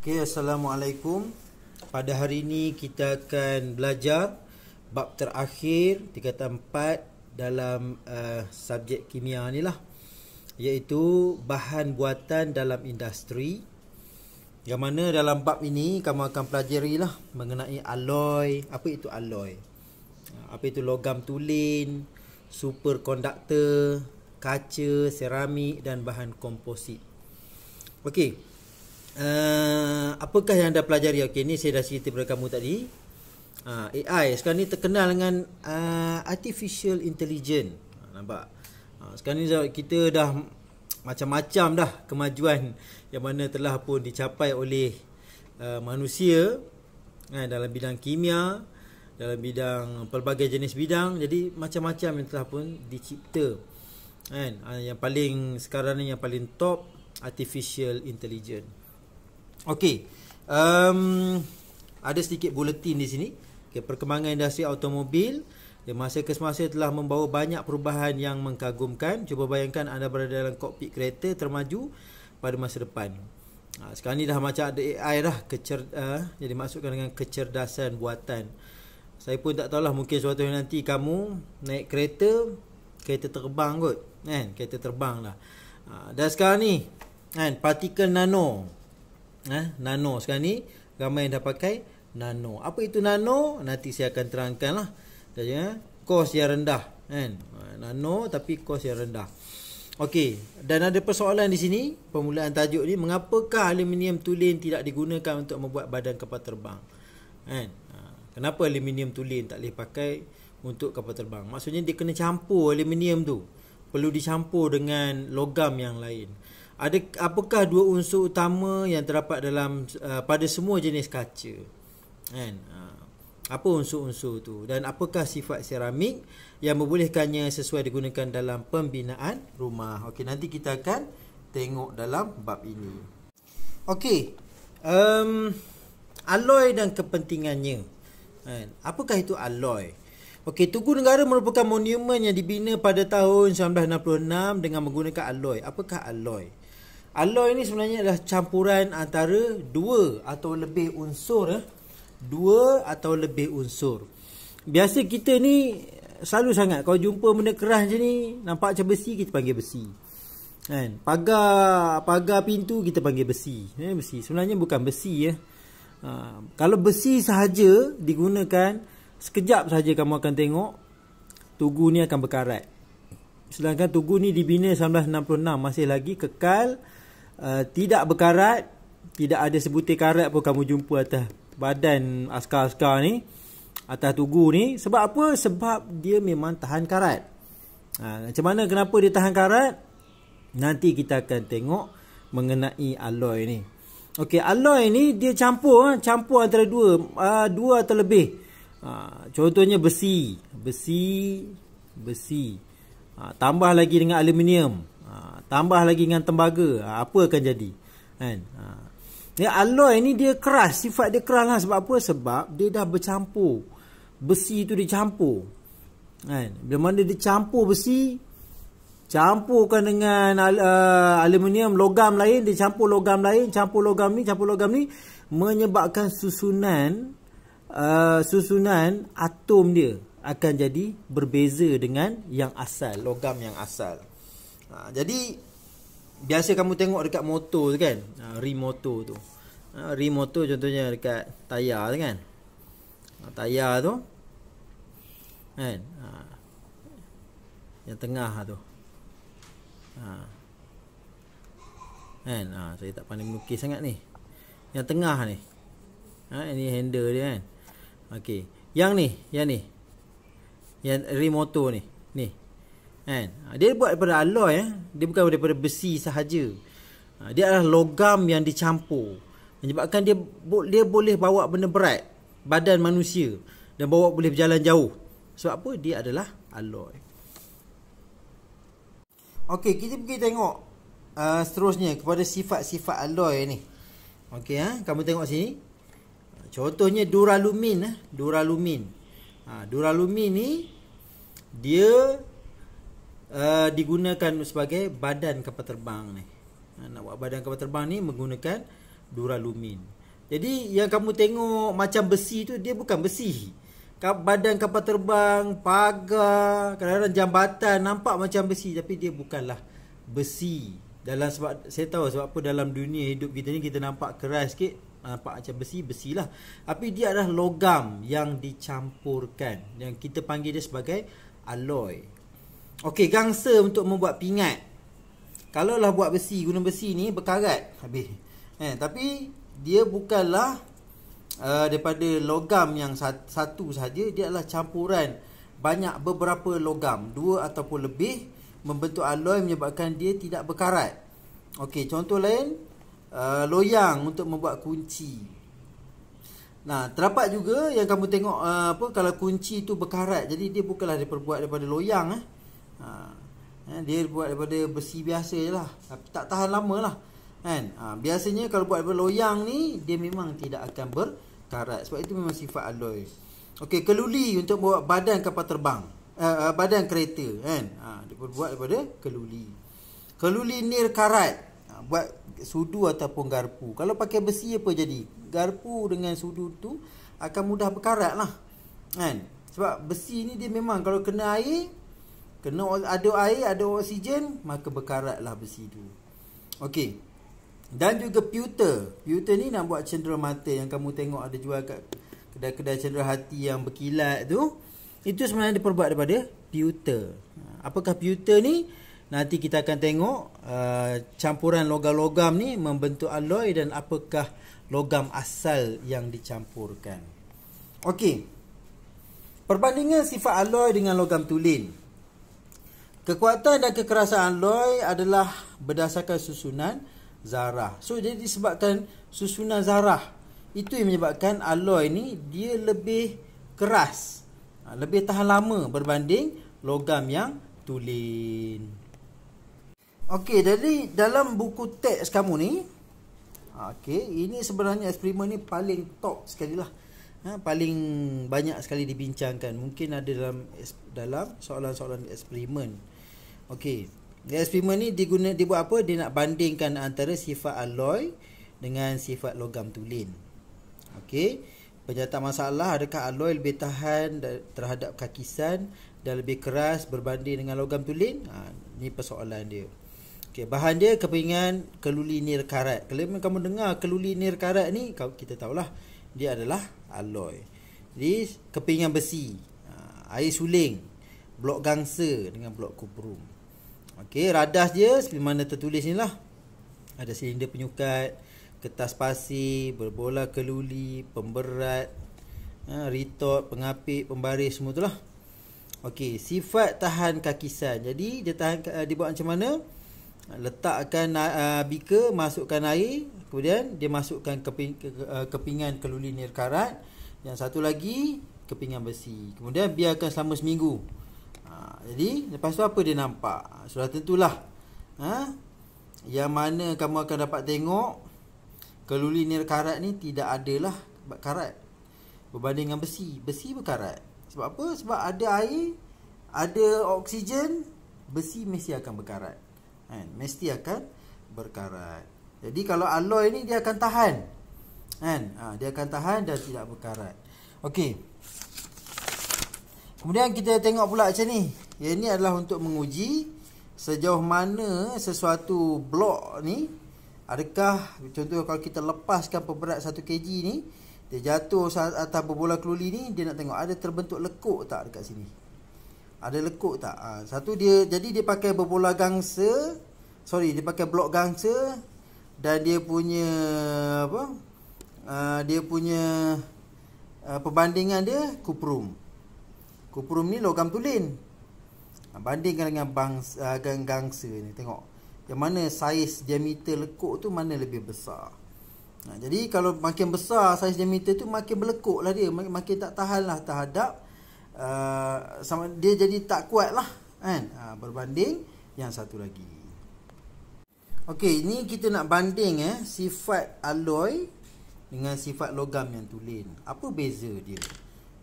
Okay, Assalamualaikum. Pada hari ini kita akan belajar bab terakhir tingkatan 4 dalam subjek kimia ni lah, iaitu bahan buatan dalam industri. Yang mana dalam bab ini kamu akan pelajari lah mengenai alloy. Apa itu alloy? Apa itu logam tulen, superkonduktor, kaca, seramik dan bahan komposit. Okey. Apakah yang anda pelajari? Okey, ni saya dah cerita kepada kamu tadi. AI sekarang ni terkenal dengan artificial intelligence. Nampak? Sekarang ni kita dah macam-macam dah kemajuan yang mana telah pun dicapai oleh manusia dalam bidang kimia, dalam bidang pelbagai jenis bidang. Jadi macam-macam yang telah pun dicipta. Yang paling sekarang ni, yang paling top, artificial intelligence. Okey, ada sedikit buletin di sini. Okay, perkembangan industri automobil di masa ke semasa telah membawa banyak perubahan yang mengkagumkan. Cuba bayangkan anda berada dalam kokpit kereta termaju pada masa depan. Sekarang ni dah macam ada AI dah, jadi maksudkan dengan kecerdasan buatan. Saya pun tak tahulah, mungkin suatu hari nanti kamu naik kereta terbang kot, kan? Kereta terbang lah. Dan sekarang ni partikel nano. Nano sekarang ni ramai yang dah pakai nano. Apa itu nano? Nanti saya akan terangkan lah. Kos yang rendah, kan? Nano tapi kos yang rendah. Okey, dan ada persoalan di sini. Permulaan tajuk ni, mengapakah aluminium tulen tidak digunakan untuk membuat badan kapal terbang? Kenapa aluminium tulen tak boleh pakai untuk kapal terbang? Maksudnya dia kena campur aluminium tu. Perlu dicampur dengan logam yang lain. Apakah dua unsur utama yang terdapat dalam pada semua jenis kaca? Apa unsur-unsur tu? Dan apakah sifat seramik yang membolehkannya sesuai digunakan dalam pembinaan rumah? Okey, nanti kita akan tengok dalam bab ini. Okey, alloy dan kepentingannya. Apakah itu alloy? Okey, Tugu Negara merupakan monumen yang dibina pada tahun 1966 dengan menggunakan alloy. Apakah alloy? Alloy ni sebenarnya adalah campuran antara dua atau lebih unsur. Dua atau lebih unsur. Biasa kita ni selalu sangat kalau jumpa benda keras je ni, nampak macam besi, kita panggil besi. Pagar pintu kita panggil besi. Besi sebenarnya bukan besi . Kalau besi sahaja digunakan, sekejap sahaja kamu akan tengok tugu ni akan berkarat. Sedangkan tugu ni dibina 1966, masih lagi kekal, tidak berkarat, tidak ada sebutir karat pun kamu jumpa atas badan askar-askar ni, atas tugu ni. Sebab apa? Sebab dia memang tahan karat. Macam mana, kenapa dia tahan karat? Nanti kita akan tengok mengenai alloy ni. Okey, alloy ni dia campur antara dua atau lebih. Contohnya besi, tambah lagi dengan aluminium, tambah lagi dengan tembaga, apa akan jadi? Alloy ni dia keras, sifat dia keras lah. Sebab apa? Sebab dia dah bercampur. Besi tu dicampur. Bila mana dia campur besi, campurkan dengan aluminium, logam lain, dia campur logam lain, campur logam ni, menyebabkan susunan atom dia akan jadi berbeza dengan yang asal, logam yang asal. Jadi biasa kamu tengok dekat motor tu kan, rim motor tu. Rim motor contohnya dekat tayar tu kan. Tayar tu kan, yang tengah tu. Saya tak pandai melukis sangat ni. Yang tengah ni. Ini handle dia kan. Okey, yang ni. Yang rim motor ni. Dia buat daripada alloy, dia bukan daripada besi sahaja. Dia adalah logam yang dicampur, menyebabkan dia boleh bawa benda berat, badan manusia, dan boleh berjalan jauh. Sebab apa? Dia adalah alloy. Okey, kita pergi tengok seterusnya kepada sifat-sifat alloy ni. Okey, kamu tengok sini. Contohnya duralumin. Duralumin ni dia digunakan sebagai badan kapal terbang ni. Nak buat badan kapal terbang ni menggunakan duralumin. Jadi yang kamu tengok macam besi tu, dia bukan besi. Badan kapal terbang, pagar, kadang-kadang jambatan nampak macam besi, tapi dia bukanlah besi. Sebab saya tahu sebab apa dalam dunia hidup kita ni kita nampak keras sikit, nampak macam besilah. Tapi dia adalah logam yang dicampurkan, yang kita panggil dia sebagai alloy. Okey, gangsa untuk membuat pingat. Kalau lah buat besi, guna besi ni berkarat habis. Tapi dia bukanlah daripada logam yang satu saja, dia adalah campuran beberapa logam, dua ataupun lebih, membentuk alloy menyebabkan dia tidak berkarat. Okey, contoh lain, loyang untuk membuat kunci. Nah, terdapat juga yang kamu tengok kalau kunci tu berkarat, jadi dia bukanlah diperbuat daripada loyang. Dia buat daripada besi biasa je lah, tapi tak tahan lama lah kan. Biasanya kalau buat daripada loyang ni, dia memang tidak akan berkarat, sebab itu memang sifat alloy. Okey, keluli untuk buat badan kapal terbang, badan kereta kan. Dia buat daripada keluli. Keluli nirkarat, buat sudu ataupun garpu. Kalau pakai besi apa jadi? Garpu dengan sudu tu akan mudah berkarat lah kan. Sebab besi ni dia memang kalau kena air, ada air, ada oksigen, maka berkarat lah besi tu. Okey. Dan juga pewter. Pewter ni nak buat cendera mata yang kamu tengok ada jual kat kedai-kedai cendera hati yang berkilat tu. Itu sebenarnya diperbuat daripada pewter. Apakah pewter ni? Nanti kita akan tengok campuran logam-logam ni membentuk alloy dan apakah logam asal yang dicampurkan. Okey. Perbandingan sifat alloy dengan logam tulen. Kekuatan dan kekerasan alloy adalah berdasarkan susunan zarah. So jadi disebabkan susunan zarah, itu yang menyebabkan alloy ni dia lebih keras, lebih tahan lama berbanding logam yang tulen. Okey, jadi dalam buku teks kamu ni, ini sebenarnya eksperimen ni paling top sekali lah. Paling banyak sekali dibincangkan. Mungkin ada dalam soalan-soalan eksperimen. Okey, eksperimen ni dibuat apa? Dia nak bandingkan antara sifat alloy dengan sifat logam tulen. Okey, penyataan masalah, adakah alloy lebih tahan terhadap kakisan dan lebih keras berbanding dengan logam tulen? Ni persoalan dia. Okey, bahan dia kepingan keluli nirkarat. Kalau kamu dengar keluli nirkarat ni, kita tahulah dia adalah alloy. Jadi kepingan besi, air suling, blok gangsa dengan blok kuprum. Okey, radas dia seperti mana tertulis ni lah. Ada silinder penyukat, kertas pasir, berbola keluli, pemberat, retort, pengapit, pembaris, semua tu lah. Okey, sifat tahan kakisan. Jadi dia buat macam mana? Letakkan beaker, masukkan air, kemudian dia masukkan kepingan keluli nirkarat, yang satu lagi kepingan besi, kemudian biarkan selama seminggu. Jadi lepas tu apa dia nampak? Sudah tentulah yang mana kamu akan dapat tengok keluli nirkarat ni tidak adalah karat berbanding dengan besi. Besi berkarat. Sebab apa? Sebab ada air, ada oksigen, besi mesti akan berkarat. Mesti akan berkarat. Jadi kalau alloy ni dia akan tahan. Dia akan tahan dan tidak berkarat. Okey. Kemudian kita tengok pula macam ni. Yang ni adalah untuk menguji sejauh mana sesuatu blok ni, adakah contoh kalau kita lepaskan pemberat 1 kg ni, dia jatuh atas berbola keluli ni, dia nak tengok ada terbentuk lekuk tak dekat sini. Ada lekuk tak? Jadi dia pakai berbola gangsa, dia pakai blok gangsa, dan dia punya perbandingan dia kuprum. Kuprum ni logam tulen. Bandingkan dengan gangsa ni, tengok yang mana saiz diameter lekuk tu mana lebih besar. Jadi kalau makin besar saiz diameter tu, makin berlekuk lah dia, makin tak tahan lah terhadap dia jadi tak kuat lah kan, berbanding yang satu lagi. Okey, ni kita nak banding sifat alloy dengan sifat logam yang tulen. Apa beza dia?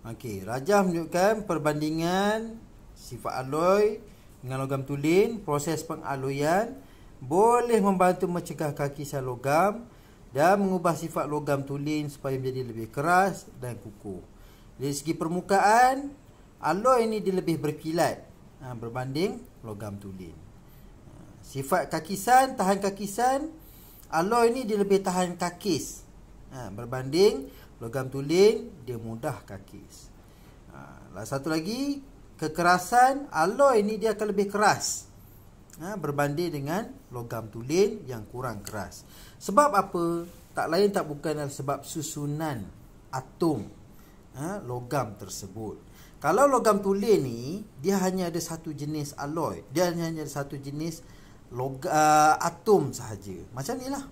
Okey, rajah menunjukkan perbandingan sifat alloy dengan logam tulen. Proses pengaloyan boleh membantu mencegah kakisan logam dan mengubah sifat logam tulen supaya menjadi lebih keras dan kukuh. Dari segi permukaan, alloy ini dia lebih berkilat berbanding logam tulen. Sifat kakisan, tahan kakisan, alloy ini dia lebih tahan kakis berbanding logam tulen dia mudah kakis. Satu lagi, kekerasan, alloy ini dia akan lebih keras berbanding dengan logam tulen yang kurang keras. Sebab apa? Tak lain tak bukan adalah sebab susunan atom logam tersebut. Kalau logam tulen ni dia hanya ada satu jenis alloy, dia hanya ada satu jenis atom sahaja. Macam ni lah,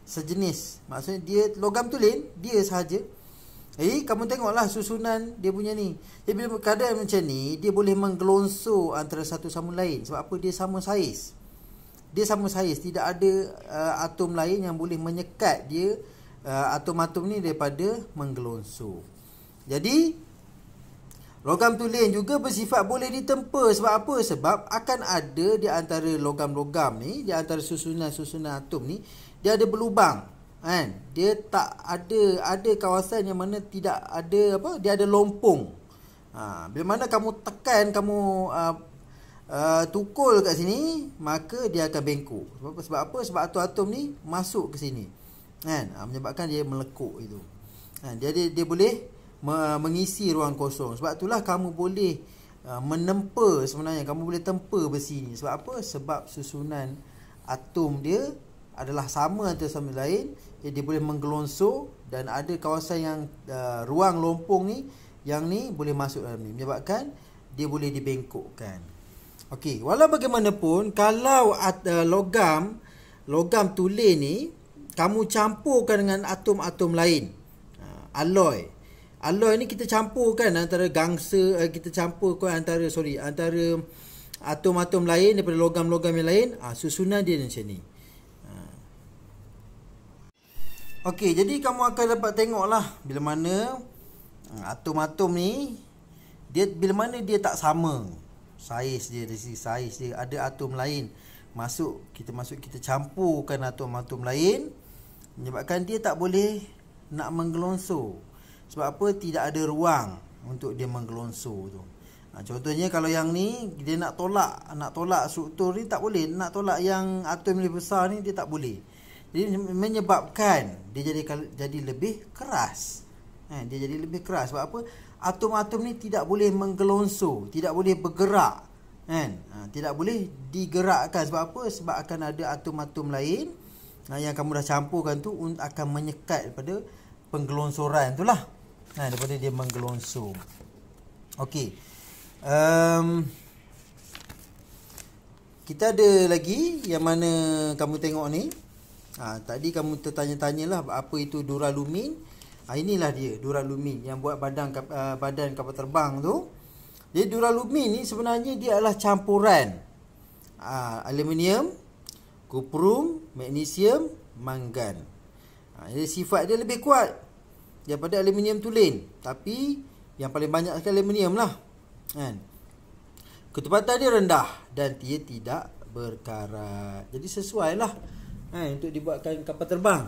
sejenis. Maksudnya dia logam tulen dia sahaja. Jadi kamu tengoklah susunan dia punya ni. Jadi bila keadaan macam ni, dia boleh menggelonsor antara satu sama lain. Sebab apa? Dia sama saiz. Dia sama saiz. Tidak ada atom lain yang boleh menyekat dia atom-atom ni daripada menggelonsor. Jadi logam tulen juga bersifat boleh ditempa. Sebab apa? Sebab akan ada di antara logam-logam ni, di antara susunan-susunan atom ni, dia ada berlubang. Dia tak ada kawasan yang mana tidak ada dia ada lompong. Bila mana kamu tekan, kamu tukul kat sini, maka dia akan bengkok. Sebab apa? Sebab atom-atom ni masuk ke sini. Menyebabkan dia melekuk itu. Dia boleh mengisi ruang kosong. Sebab itulah kamu boleh menempa, sebenarnya kamu boleh tempa besi ni. Sebab apa? Sebab susunan atom dia adalah sama antara sama lain. Dia boleh menggelonsor dan ada kawasan yang ruang lompong ni, yang ni boleh masuk dalam ni, menyebabkan dia boleh dibengkokkan. Okey, walau bagaimanapun, kalau logam tulen ni kamu campurkan dengan atom-atom lain, alloy ni kita campurkan antara gangsa, kita campurkan antara atom-atom lain daripada logam-logam yang lain, susunan dia macam ni. Okey, jadi kamu akan dapat tengoklah bila mana atom-atom ni bila mana dia tak sama saiz dia, dari segi saiz dia ada atom lain kita campurkan atom-atom lain, menyebabkan dia tak boleh nak menggelonsor. Sebab apa? Tidak ada ruang untuk dia menggelonsor tu. Contohnya kalau yang ni dia nak tolak struktur ni, tak boleh. Nak tolak yang atom lebih besar ni, dia tak boleh. Jadi menyebabkan dia jadi lebih keras. Dia jadi lebih keras. Sebab apa? Atom-atom ni tidak boleh menggelonsor, tidak boleh bergerak. Tidak boleh digerakkan. Sebab apa? Sebab akan ada atom-atom lain yang kamu dah campurkan tu akan menyekat daripada penggelonsoran tu lah. Daripada dia menggelonsor. Okey. Kita ada lagi yang mana kamu tengok ni. Tadi kamu tertanya-tanyalah apa itu duralumin. Inilah dia duralumin yang buat badan kapal terbang tu. Jadi duralumin ni sebenarnya dia adalah campuran aluminium, kuprum, magnesium, mangan. Jadi sifat dia lebih kuat daripada aluminium tulen, tapi yang paling banyak sekali aluminium lah. Ketepatan dia rendah dan dia tidak berkarat. Jadi sesuai lah untuk dibuatkan kapal terbang.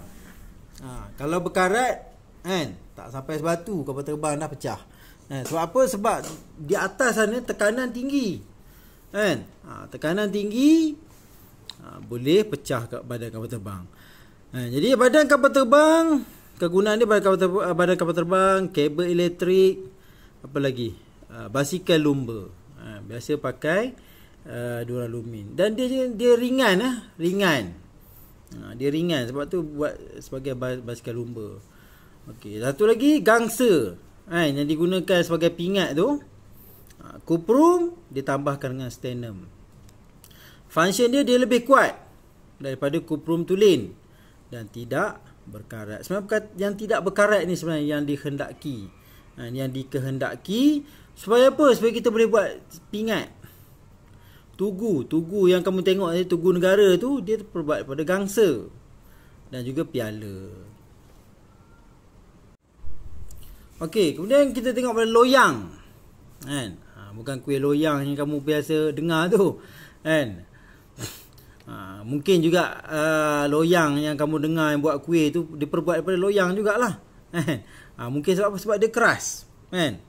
Kalau berkarat, tak sampai sebatu kapal terbang dah pecah. Sebab apa? Sebab di atas sana tekanan tinggi. Tekanan tinggi boleh pecah badan kapal terbang. Jadi badan kapal terbang, kegunaan dia badan kapal terbang, kabel elektrik, apa lagi? Basikal lumba. Biasa pakai duralumin. Dan dia ringan ringan. Dia ringan, sebab tu buat sebagai basikal lumba. Okey, satu lagi gangsa. Yang digunakan sebagai pingat tu, kuprum ditambahkan dengan stannum. Function dia lebih kuat daripada kuprum tulen dan tidak berkarat. Sebenarnya yang tidak berkarat ni sebenarnya yang dikehendaki. Yang dikehendaki supaya apa? Supaya kita boleh buat pingat. Tugu yang kamu tengok ni, tugu negara tu, dia terbuat daripada gangsa dan juga piala. Okey, kemudian kita tengok pada loyang. Bukan kuih loyang yang kamu biasa dengar tu. Mungkin juga loyang yang kamu dengar yang buat kuih tu diperbuat daripada loyang jugalah. Mungkin sebab dia keras, kan?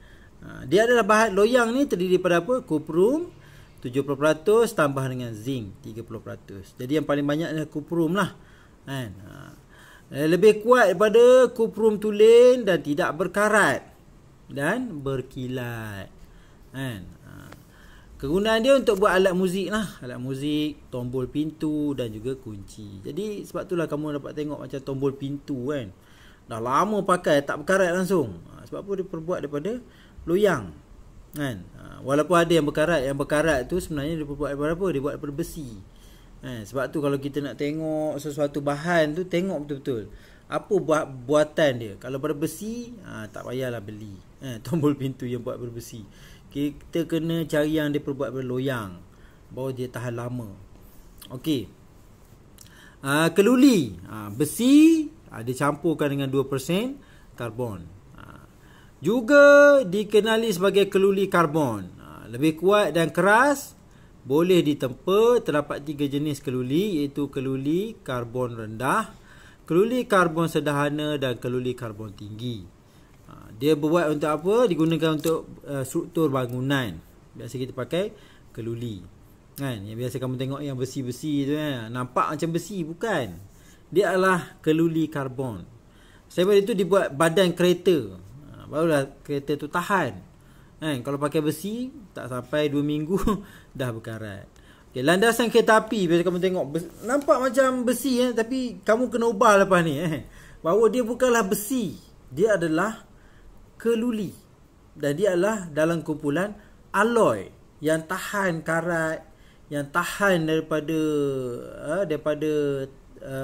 Dia adalah bahan loyang ni terdiri daripada apa? Kuprum 70% tambah dengan zinc 30%. Jadi yang paling banyak adalah kuprum lah, kan? Lebih kuat daripada kuprum tulen dan tidak berkarat dan berkilat, kan? Kegunaan dia untuk buat alat muzik lah. Alat muzik, tombol pintu dan juga kunci. Jadi sebab itulah kamu dapat tengok macam tombol pintu, kan. Dah lama pakai, tak berkarat langsung. Sebab apa dia perbuat daripada loyang, kan. Walaupun ada yang berkarat. Yang berkarat tu sebenarnya dia perbuat daripada apa? Dia buat daripada besi. Sebab tu kalau kita nak tengok sesuatu bahan tu, tengok betul-betul apa buatan dia. Kalau daripada besi, tak payahlah beli tombol pintu yang buat daripada besi. Kita kena cari yang dia perbuat berloyang, baru dia tahan lama. Okey. Keluli, besi dicampurkan dengan 2% karbon. Juga dikenali sebagai keluli karbon. Lebih kuat dan keras, boleh ditempa. Terdapat 3 jenis keluli, iaitu keluli karbon rendah, keluli karbon sederhana dan keluli karbon tinggi. Dia berbuat untuk apa? Digunakan untuk struktur bangunan. Biasa kita pakai keluli, kan? Yang biasa kamu tengok yang besi-besi tu, kan? Nampak macam besi, bukan. Dia adalah keluli karbon. Sebab itu dibuat badan kereta. Barulah kereta tu tahan, kan? Kalau pakai besi, tak sampai 2 minggu dah berkarat. Okay, landasan kereta api, biasa kamu tengok nampak macam besi, tapi kamu kena ubah lepas ni, bahawa dia bukanlah besi, dia adalah keluli. Dan dia adalah dalam kumpulan alloy yang tahan karat, yang tahan daripada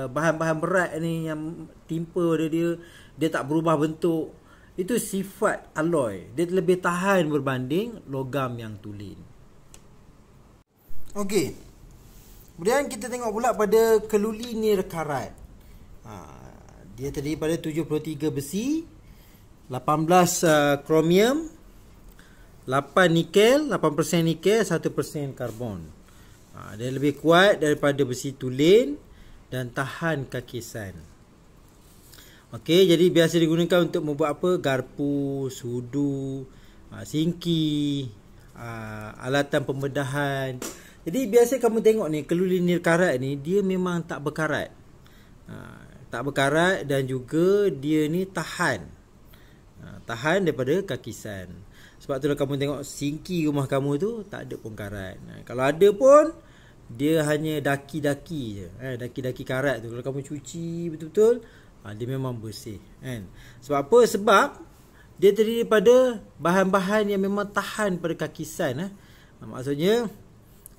bahan-bahan berat ni yang timpa dia tak berubah bentuk. Itu sifat alloy. Dia lebih tahan berbanding logam yang tulen. Okey. Kemudian kita tengok pula pada keluli nirkarat. Dia terdiri pada 73 besi, 18 kromium, 8 nikel, 8% nikel, 1% karbon. Dia lebih kuat daripada besi tulen dan tahan kakisan. Okey, jadi biasa digunakan untuk membuat apa? Garpu, sudu, singki, alatan pembedahan. Jadi biasa kamu tengok ni, keluli nirkarat ni, dia memang tak berkarat. Tak berkarat dan juga dia ni tahan daripada kakisan. Sebab tu kamu tengok singki rumah kamu tu tak ada pun karat. Kalau ada pun, dia hanya daki-daki je. Daki-daki karat tu. Kalau kamu cuci betul-betul, dia memang bersih, kan? Sebab apa? Sebab dia terdiri daripada bahan-bahan yang memang tahan pada kakisan. Maksudnya,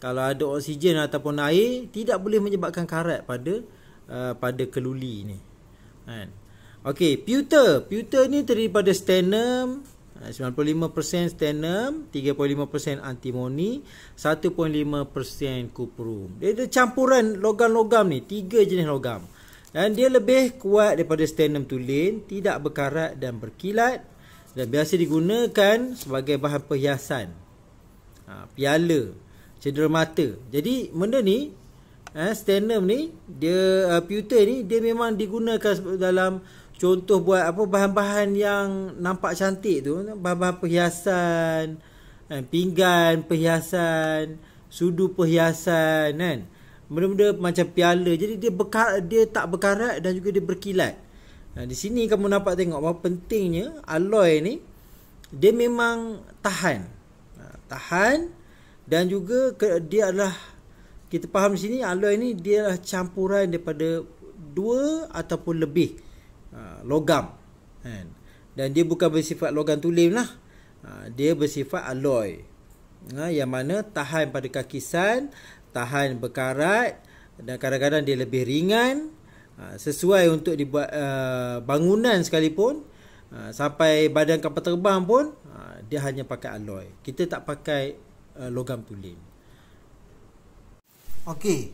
kalau ada oksigen ataupun air, tidak boleh menyebabkan karat pada keluli ni, kan? Okey, pewter ni terdiri pada stannum, 95% stannum, 3.5% antimoni, 1.5% kuprum. Dia ada campuran logam-logam ni, 3 jenis logam. Dan dia lebih kuat daripada stannum tulen, tidak berkarat dan berkilat, dan biasa digunakan sebagai bahan perhiasan, piala, cenderamata. Jadi benda ni, stannum ni, dia pewter ni, dia memang digunakan dalam contoh buat apa, bahan-bahan yang nampak cantik tu, bahan-bahan perhiasan, pinggan perhiasan, sudu perhiasan, kan? Benda-benda macam piala. Jadi dia tak berkarat dan juga dia berkilat. Di sini kamu nampak tengok bahawa pentingnya alloy ni, dia memang tahan dan juga dia adalah, kita faham di sini alloy ni dia adalah campuran daripada 2 ataupun lebih logam, kan? Dan dia bukan bersifat logam tulen lah, dia bersifat alloy, yang mana tahan pada kakisan, tahan berkarat, dan kadang-kadang dia lebih ringan, sesuai untuk dibuat bangunan sekalipun, sampai badan kapal terbang pun dia hanya pakai alloy. Kita tak pakai logam tulen. Okey,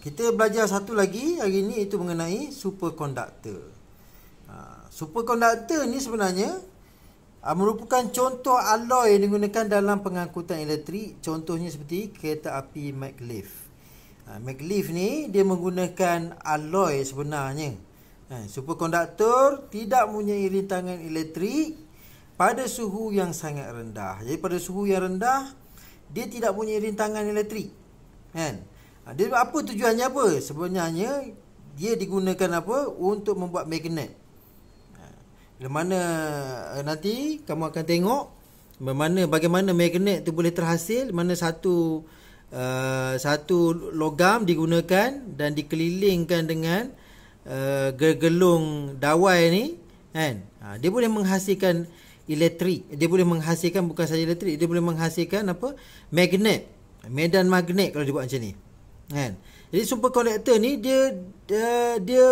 kita belajar satu lagi hari ni, itu mengenai superkonduktor. Superkonduktor ni sebenarnya merupakan contoh alloy yang digunakan dalam pengangkutan elektrik. Contohnya seperti kereta api maglev. Maglev ni dia menggunakan alloy sebenarnya. Superkonduktor tidak mempunyai rintangan elektrik pada suhu yang sangat rendah. Jadi pada suhu yang rendah dia tidak punya rintangan elektrik. Kan? Dia apa tujuannya apa? Sebenarnya dia digunakan apa? Untuk membuat magnet. Bila mana nanti kamu akan tengok bagaimana magnet tu boleh terhasil, mana satu logam digunakan dan dikelilingkan dengan gergelung dawai ni, kan? Dia boleh menghasilkan elektrik. Dia boleh menghasilkan bukan saja elektrik, dia boleh menghasilkan apa? Magnet. Medan magnet kalau dibuat macam ni. Kan? Jadi superkonduktor ni dia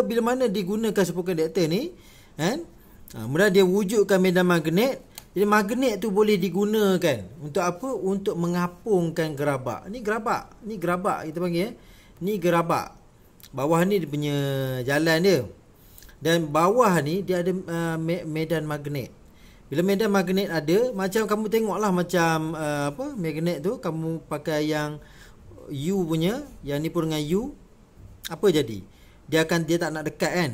bila mana digunakan superkonduktor ni, kan? Mula dia wujudkan medan magnet. Jadi magnet tu boleh digunakan untuk apa? Untuk mengapungkan gerabak. Ni gerabak kita panggil. Ni gerabak. Bawah ni dia punya jalan dia. Dan bawah ni dia ada medan magnet. Bila medan magnet ada, macam kamu tengoklah macam magnet tu kamu pakai yang U punya, yang ni pun dengan U. Apa jadi? Dia tak nak dekat kan?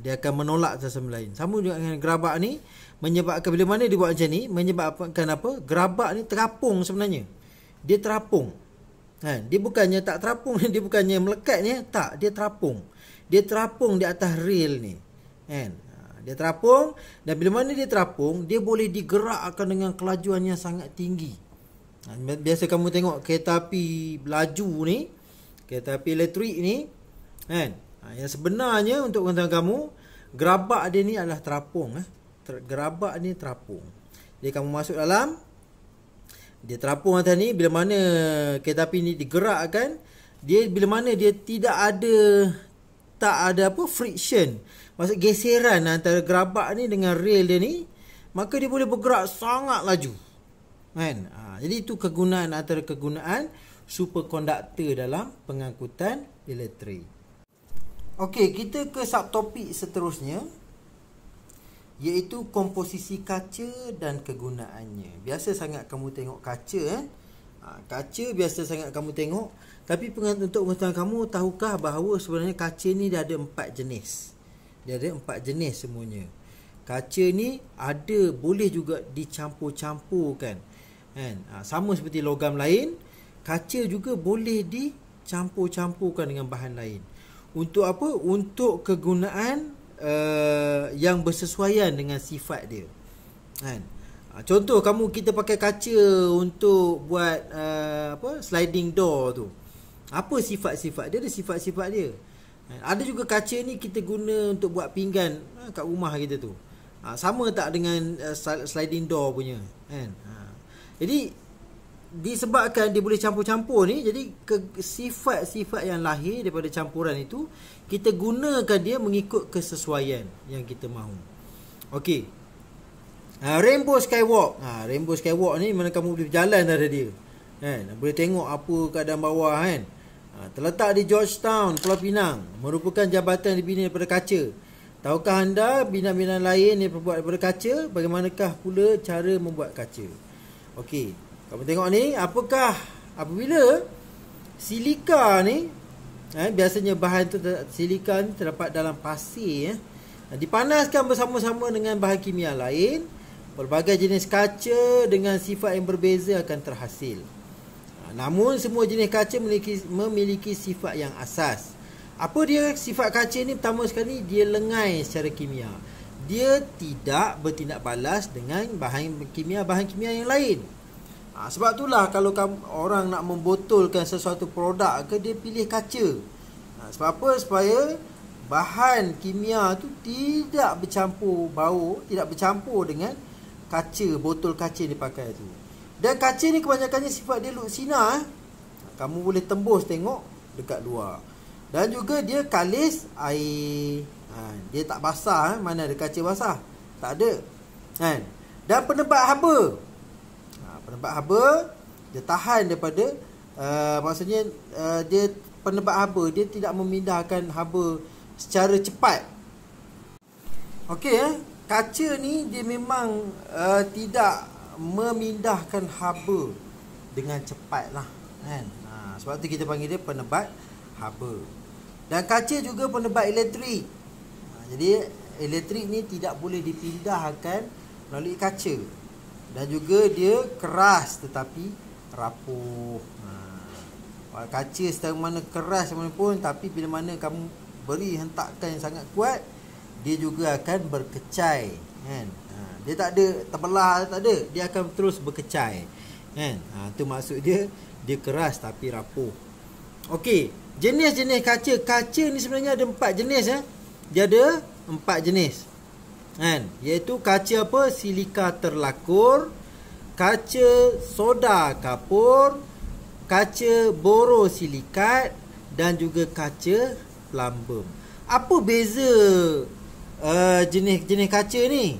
Dia akan menolak satu sama lain. Sama juga dengan gerabak ni, menyebabkan bila mana dia buat macam ni, menyebabkan apa? Gerabak ni terapung sebenarnya. Dia terapung. Dia bukannya tak terapung, dia bukannya melekatnya, tak, dia terapung. Dia terapung di atas rel ni. Dia terapung, dan bila mana dia terapung, dia boleh digerakkan dengan kelajuan yang sangat tinggi. Biasa kamu tengok kereta api laju ni, kereta api elektrik ni, kan? Yang sebenarnya untuk pengetahuan kamu, gerabak dia ni adalah terapung. Gerabak ni terapung. Jadi kamu masuk dalam, dia terapung atas ni. Bila mana kereta api ni digerakkan, dia bila mana dia tak ada apa friction, maksud geseran antara gerabak ni dengan rel dia ni, maka dia boleh bergerak sangat laju. Kan? Jadi itu antara kegunaan superkonduktor dalam pengangkutan elektrik. Okey, kita ke subtopik seterusnya, iaitu komposisi kaca dan kegunaannya. Biasa sangat kamu tengok kaca. Kaca biasa sangat kamu tengok. Tapi untuk pengetahuan kamu, tahukah bahawa sebenarnya kaca ni dia ada 4 jenis. Dia ada 4 jenis semuanya. Kaca ni boleh juga dicampur-campurkan. Kan? Sama seperti logam lain, kaca juga boleh dicampur-campurkan dengan bahan lain. Untuk apa? Untuk kegunaan yang bersesuaian dengan sifat dia. Kan? Contoh kita pakai kaca untuk buat sliding door tu. Apa sifat-sifat dia? Ada sifat-sifat dia. Ada juga kaca ni kita guna untuk buat pinggan kat rumah kita tu. Sama tak dengan sliding door punya, kan? Jadi disebabkan dia boleh campur-campur ni, jadi sifat-sifat yang lahir daripada campuran itu, kita gunakan dia mengikut kesesuaian yang kita mahu. Okey. Rainbow Skywalk. Rainbow Skywalk ni mana kamu boleh berjalan dah dia. Kan? Boleh tengok apa keadaan bawah, kan? Terletak di Georgetown, Pulau Pinang, merupakan jabatan dibina daripada kaca. Tahukah anda bina-bina lain yang terbuat daripada kaca? Bagaimanakah pula cara membuat kaca? Okey. Kamu tengok ni, apabila silika ni, biasanya bahan tu, silika ni terdapat dalam pasir, dipanaskan bersama-sama dengan bahan kimia lain, pelbagai jenis kaca dengan sifat yang berbeza akan terhasil. Namun semua jenis kaca memiliki sifat yang asas. Apa dia sifat kaca ni? Pertama sekali, dia lengai secara kimia. Dia tidak bertindak balas dengan bahan kimia yang lain. Sebab itulah kalau orang nak membotolkan sesuatu produk dia pilih kaca. Sebab apa? Supaya bahan kimia tu tidak bercampur bau, tidak bercampur dengan kaca, botol kaca yang dipakai tu. Dan kaca ni kebanyakannya sifat dia luksina. Kamu boleh tembus tengok dekat luar. Dan juga dia kalis air. Dia tak basah. Mana ada kaca basah? Tak ada. Kan? Dan penebat haba. Penebat haba, dia tahan daripada maksudnya dia penebat haba, dia tidak memindahkan haba secara cepat. Okey, kaca ni dia memang tidak memindahkan haba dengan cepat lah, kan? Sebab tu kita panggil dia penebat haba. Dan kaca juga penebat elektrik. Jadi elektrik ni tidak boleh dipindahkan melalui kaca. Dan juga dia keras tetapi rapuh. Kaca setara mana keras mana pun, tapi bila mana kamu beri hentakan yang sangat kuat, dia juga akan berkecai, kan? Dia tak ada terbelah, tak ada, dia akan terus berkecai, kan? Tu maksud dia keras tapi rapuh. Okey, jenis-jenis kaca. Kaca ni sebenarnya ada 4 jenis, ya. Dia ada 4 jenis, kan? Iaitu kaca apa? Silika terlakur, kaca soda kapur, kaca borosilikat, dan juga kaca plumbum. Apa beza jenis-jenis kaca ni?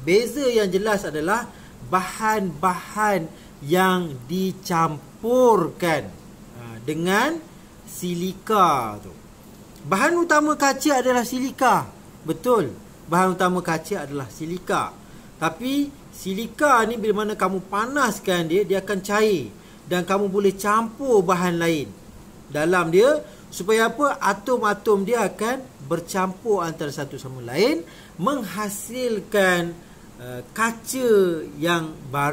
Beza yang jelas adalah bahan-bahan yang dicampurkan dengan silika tu. Bahan utama kaca adalah silika. Betul. Bahan utama kaca adalah silika. Tapi silika ni bila mana kamu panaskan dia akan cair. Dan kamu boleh campur bahan lain dalam dia, supaya apa? Atom-atom dia akan bercampur antara satu sama lain, menghasilkan kaca yang baru.